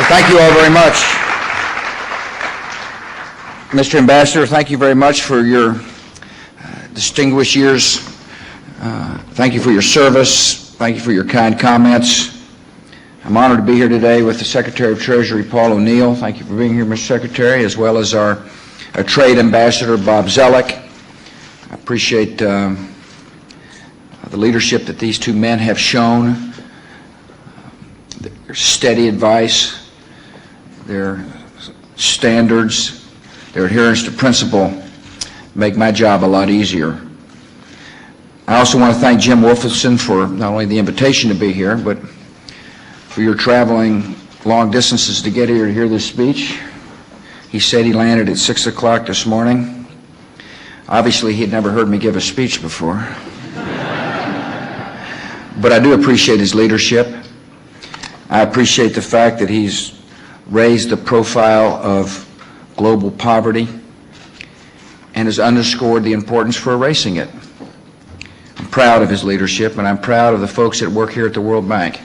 Well, thank you all very much. Mr. Ambassador, thank you very much for your distinguished years. Thank you for your service. Thank you for your kind comments. I'm honored to be here today with the Secretary of Treasury, Paul O'Neill. Thank you for being here, Mr. Secretary, as well as our Trade Ambassador, Bob Zellick. I appreciate the leadership that these two men have shown, their steady advice, their standards, their adherence to principle make my job a lot easier. I also want to thank Jim Wolfenson for not only the invitation to be here, but for your traveling long distances to get here to hear this speech. He said he landed at 6 o'clock this morning. Obviously, he'd never heard me give a speech before. But I do appreciate his leadership. I appreciate the fact that he's raised the profile of global poverty and has underscored the importance for erasing it. I'm proud of his leadership, and I'm proud of the folks that work here at the World Bank.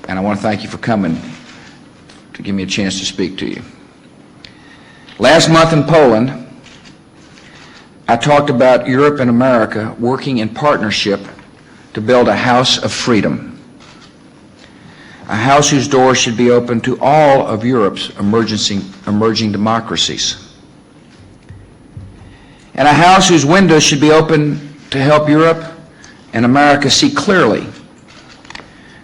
And I want to thank you for coming to give me a chance to speak to you. Last month in Poland, I talked about Europe and America working in partnership to build a house of freedom. A house whose doors should be open to all of Europe's emerging democracies. And a house whose windows should be open to help Europe and America see clearly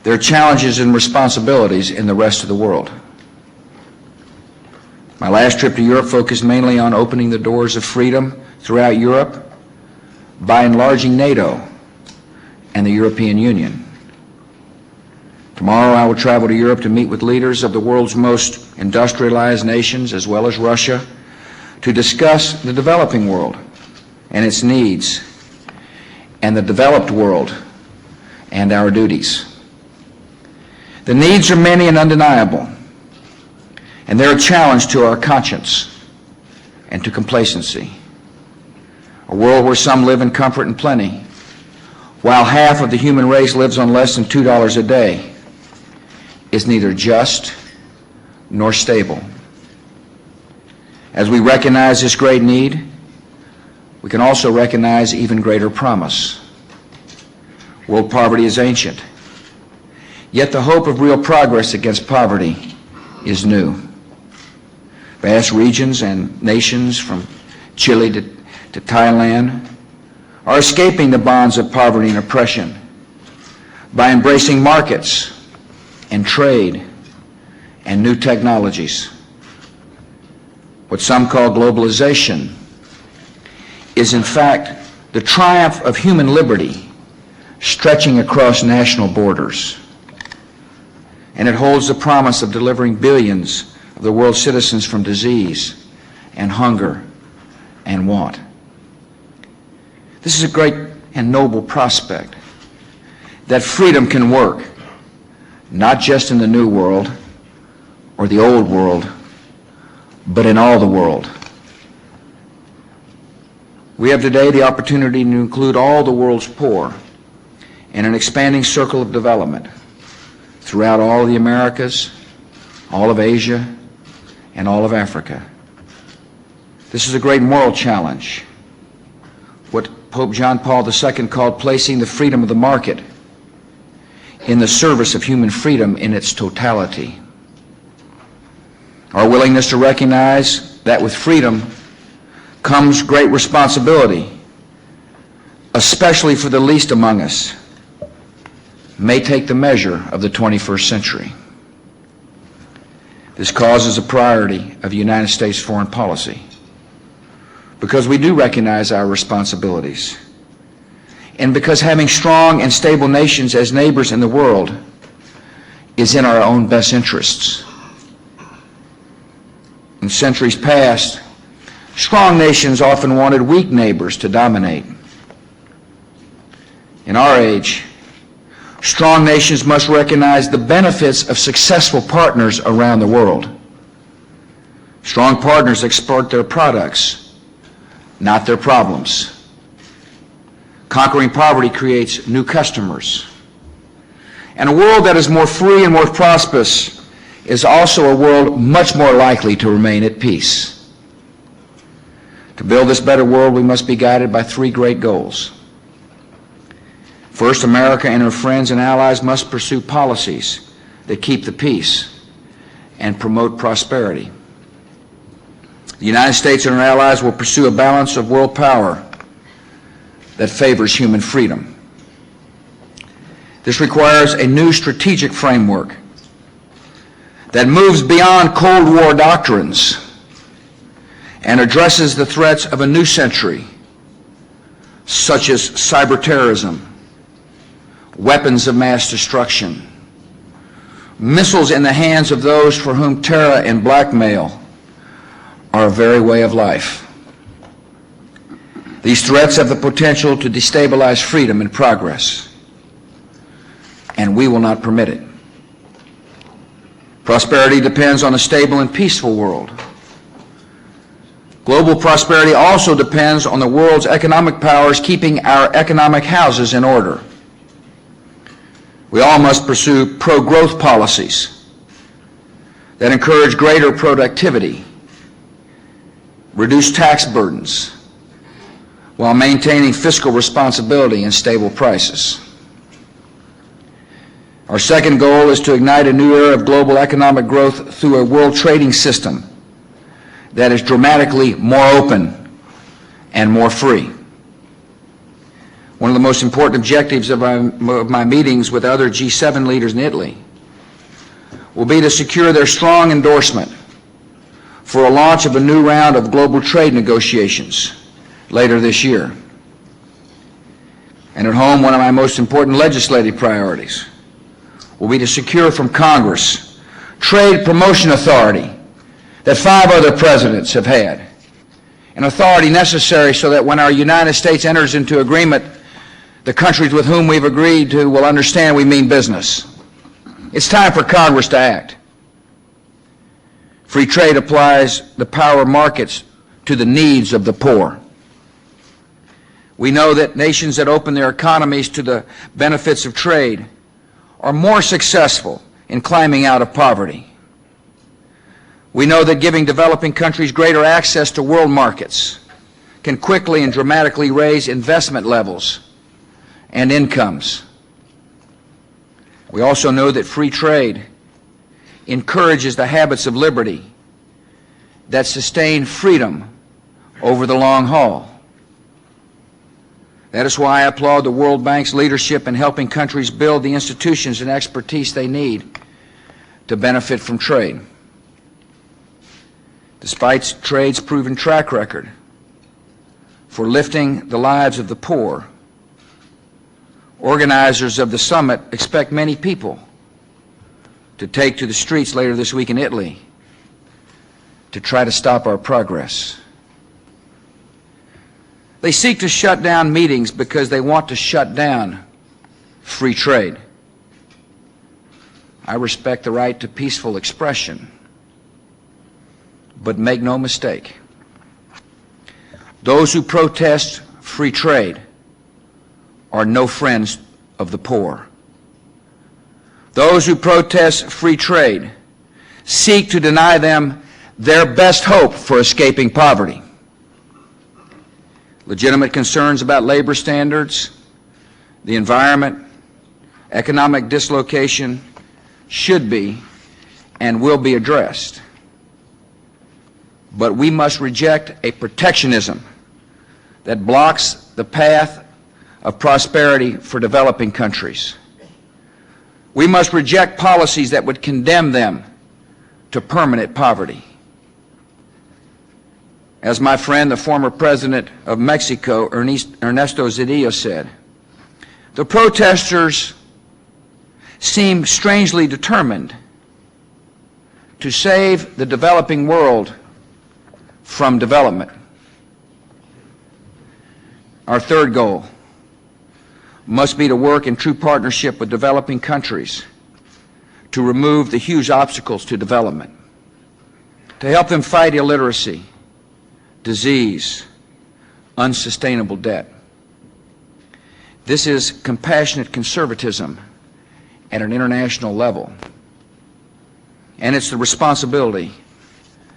their challenges and responsibilities in the rest of the world. My last trip to Europe focused mainly on opening the doors of freedom throughout Europe by enlarging NATO and the European Union. Tomorrow I will travel to Europe to meet with leaders of the world's most industrialized nations, as well as Russia, to discuss the developing world and its needs, and the developed world and our duties. The needs are many and undeniable, and they're a challenge to our conscience and to complacency. A world where some live in comfort and plenty, while half of the human race lives on less than $2 a day, is neither just nor stable. As we recognize this great need, we can also recognize even greater promise. World poverty is ancient, yet the hope of real progress against poverty is new. Vast regions and nations from Chile to Thailand are escaping the bonds of poverty and oppression by embracing markets and trade and new technologies. What some call globalization is in fact the triumph of human liberty stretching across national borders. And it holds the promise of delivering billions of the world's citizens from disease and hunger and want. This is a great and noble prospect, that freedom can work, not just in the New World or the Old World, but in all the world. We have today the opportunity to include all the world's poor in an expanding circle of development throughout all of the Americas, all of Asia, and all of Africa. This is a great moral challenge, what Pope John Paul II called placing the freedom of the market in the service of human freedom in its totality. Our willingness to recognize that with freedom comes great responsibility, especially for the least among us, may take the measure of the 21st century. This causes a priority of United States foreign policy, because we do recognize our responsibilities, and because having strong and stable nations as neighbors in the world is in our own best interests. In centuries past, strong nations often wanted weak neighbors to dominate. In our age, strong nations must recognize the benefits of successful partners around the world. Strong partners export their products, not their problems. Conquering poverty creates new customers. And a world that is more free and more prosperous is also a world much more likely to remain at peace. To build this better world, we must be guided by three great goals. First, America and her friends and allies must pursue policies that keep the peace and promote prosperity. The United States and her allies will pursue a balance of world power that favors human freedom. This requires a new strategic framework that moves beyond Cold War doctrines and addresses the threats of a new century, such as cyber terrorism, weapons of mass destruction, missiles in the hands of those for whom terror and blackmail are a very way of life. These threats have the potential to destabilize freedom and progress, and we will not permit it. Prosperity depends on a stable and peaceful world. Global prosperity also depends on the world's economic powers keeping our economic houses in order. We all must pursue pro-growth policies that encourage greater productivity, reduce tax burdens, while maintaining fiscal responsibility and stable prices. Our second goal is to ignite a new era of global economic growth through a world trading system that is dramatically more open and more free. One of the most important objectives of my meetings with other G7 leaders in Italy will be to secure their strong endorsement for a launch of a new round of global trade negotiations later this year. And at home, one of my most important legislative priorities will be to secure from Congress trade promotion authority that 5 other presidents have had, an authority necessary so that when our United States enters into agreement, the countries with whom we've agreed to will understand we mean business. It's time for Congress to act. Free trade applies the power of markets to the needs of the poor. We know that nations that open their economies to the benefits of trade are more successful in climbing out of poverty. We know that giving developing countries greater access to world markets can quickly and dramatically raise investment levels and incomes. We also know that free trade encourages the habits of liberty that sustain freedom over the long haul. That is why I applaud the World Bank's leadership in helping countries build the institutions and expertise they need to benefit from trade. Despite trade's proven track record for lifting the lives of the poor, organizers of the summit expect many people to take to the streets later this week in Italy to try to stop our progress. They seek to shut down meetings because they want to shut down free trade. I respect the right to peaceful expression, but make no mistake, those who protest free trade are no friends of the poor. Those who protest free trade seek to deny them their best hope for escaping poverty. Legitimate concerns about labor standards, the environment, economic dislocation should be and will be addressed. But we must reject a protectionism that blocks the path of prosperity for developing countries. We must reject policies that would condemn them to permanent poverty. As my friend, the former president of Mexico, Ernesto Zedillo, said, the protesters seem strangely determined to save the developing world from development. Our third goal must be to work in true partnership with developing countries to remove the huge obstacles to development, to help them fight illiteracy, disease, unsustainable debt. This is compassionate conservatism at an international level. and it's the responsibility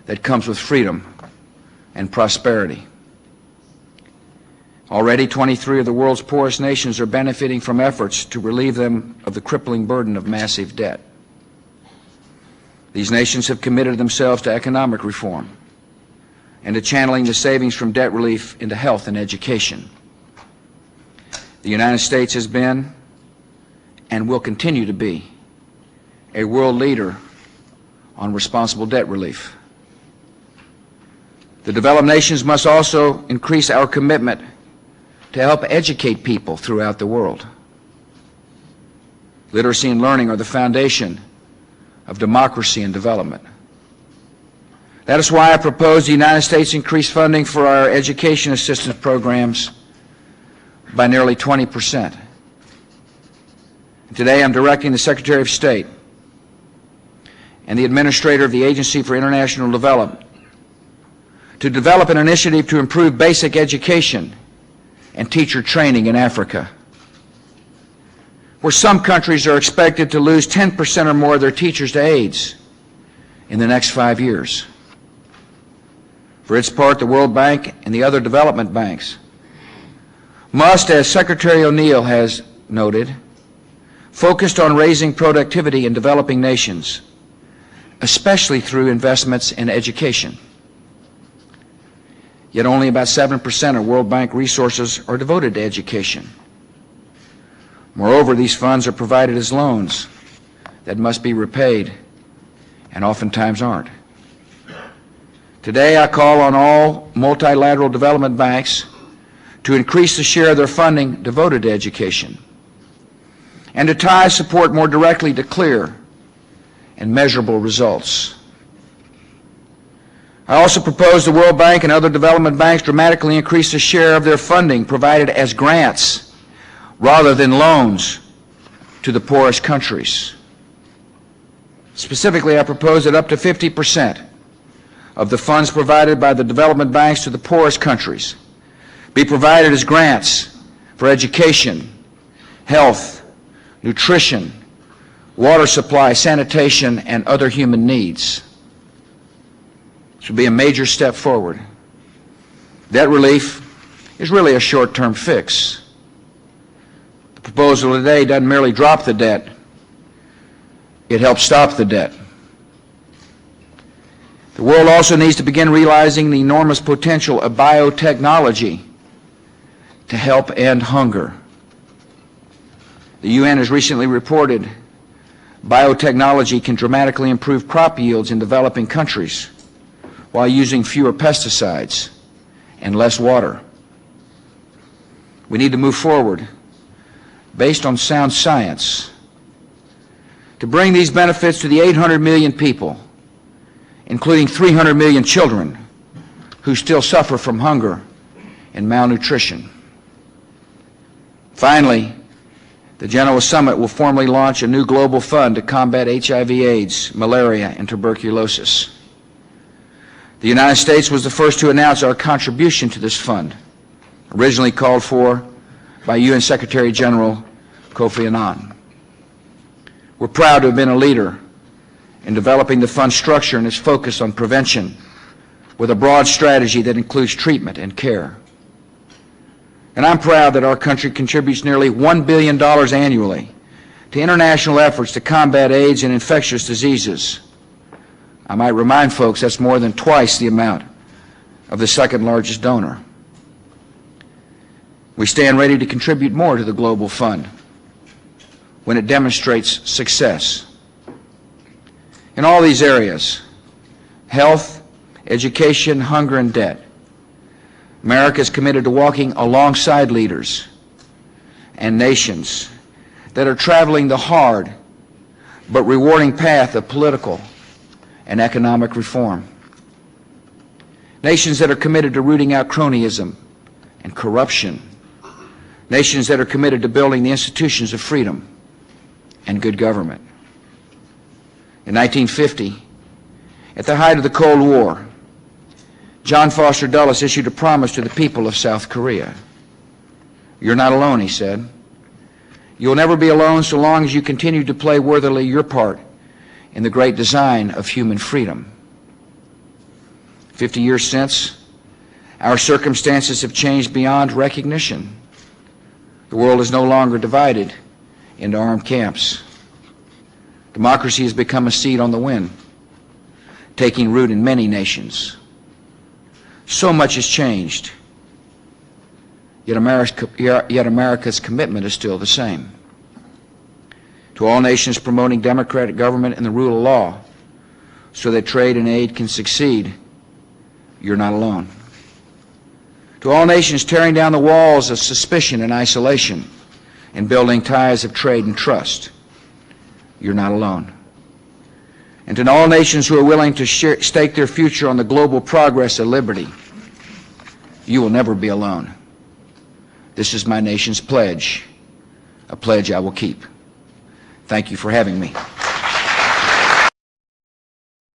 that comes with freedom and prosperity. Already, 23 of the world's poorest nations are benefiting from efforts to relieve them of the crippling burden of massive debt. These nations have committed themselves to economic reform and to channeling the savings from debt relief into health and education. The United States has been and will continue to be a world leader on responsible debt relief. The developed nations must also increase our commitment to help educate people throughout the world. Literacy and learning are the foundation of democracy and development. That is why I propose the United States increase funding for our education assistance programs by nearly 20%. Today I'm directing the Secretary of State and the Administrator of the Agency for International Development to develop an initiative to improve basic education and teacher training in Africa, where some countries are expected to lose 10% or more of their teachers to AIDS in the next 5 years. For its part, the World Bank and the other development banks must, as Secretary O'Neill has noted, focus on raising productivity in developing nations, especially through investments in education. Yet only about 7% of World Bank resources are devoted to education. Moreover, these funds are provided as loans that must be repaid and oftentimes aren't. Today, I call on all multilateral development banks to increase the share of their funding devoted to education and to tie support more directly to clear and measurable results. I also propose the World Bank and other development banks dramatically increase the share of their funding provided as grants rather than loans to the poorest countries. Specifically, I propose that up to 50% of the funds provided by the development banks to the poorest countries be provided as grants for education, health, nutrition, water supply, sanitation, and other human needs. This would be a major step forward. Debt relief is really a short-term fix. The proposal today doesn't merely drop the debt, it helps stop the debt. The world also needs to begin realizing the enormous potential of biotechnology to help end hunger. The UN has recently reported biotechnology can dramatically improve crop yields in developing countries while using fewer pesticides and less water. We need to move forward based on sound science to bring these benefits to the 800 million people, including 300 million children who still suffer from hunger and malnutrition. Finally, the Genoa Summit will formally launch a new global fund to combat HIV/AIDS, malaria, and tuberculosis. The United States was the first to announce our contribution to this fund, originally called for by UN Secretary General Kofi Annan. We're proud to have been a leader in developing the fund structure and its focus on prevention with a broad strategy that includes treatment and care. And I'm proud that our country contributes nearly $1 billion annually to international efforts to combat AIDS and infectious diseases. I might remind folks that's more than twice the amount of the second largest donor. We stand ready to contribute more to the Global Fund when it demonstrates success. In all these areas, health, education, hunger, and debt, America is committed to walking alongside leaders and nations that are traveling the hard but rewarding path of political and economic reform. Nations that are committed to rooting out cronyism and corruption. Nations that are committed to building the institutions of freedom and good government. In 1950, at the height of the Cold War, John Foster Dulles issued a promise to the people of South Korea. "You're not alone," he said. "You'll never be alone so long as you continue to play worthily your part in the great design of human freedom. 50 years since, our circumstances have changed beyond recognition. The world is no longer divided into armed camps. Democracy has become a seed on the wind, taking root in many nations. So much has changed, yet America's commitment is still the same. To all nations promoting democratic government and the rule of law so that trade and aid can succeed, you're not alone. To all nations tearing down the walls of suspicion and isolation and building ties of trade and trust, you're not alone. And to all nations who are willing to stake their future on the global progress of liberty, you will never be alone. This is my nation's pledge, a pledge I will keep. Thank you for having me.